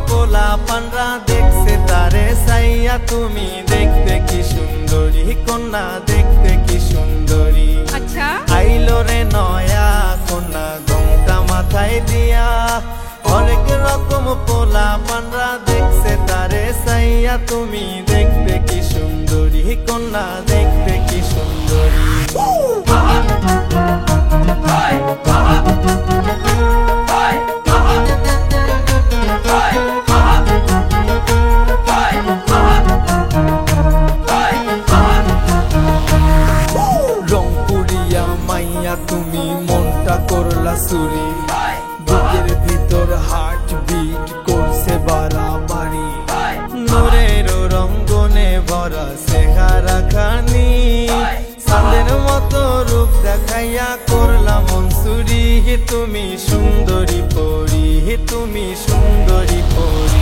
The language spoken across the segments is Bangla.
পোলা পানরা দেখছে তারে সাইয়া তুমি দেখতে কি সুন্দরী কন্যা দেখতে কি সুন্দরী। আচ্ছা আইলো রে নয়া কন্যা ঘোমটা মাথায় দিয়া অনেক রকম পোলা পানরা দেখছে তারে সাইয়া তুমি দেখতে কি সুন্দরী কন্যা দেখতে কি সুন্দরী। রংপুরিয়া মাইয়া তুমি মনটা করলা চুরি, বুকের ভিতর হার্ট বিট করছে বাড়াবাড়ি, নূরের রঙ্গনে ভরা চেহারা খানি, চাঁদের মতো রূপ দেখাইয়া করলা মনসুরি, তুমি সুন্দরী পরি তুমি সুন্দরী পরি।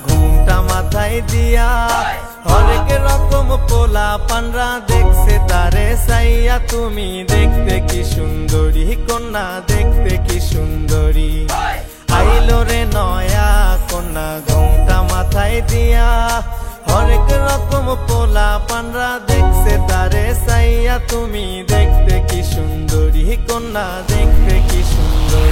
ঘুমটা মাথায় দিয়া হরেক রকম পোলা পানরা দেখছে তারে সাইয়া তুমি দেখতে কি সুন্দরী কন্যা দেখতে কি সুন্দরী। আইলো রে নয়া কন্যা ঘুমটা মাথায় দিয়া হরেক রকম পোলা পানরা দেখছে তারে সাইয়া তুমি দেখতে কি সুন্দরী কন্যা দেখতে কি সুন্দরী।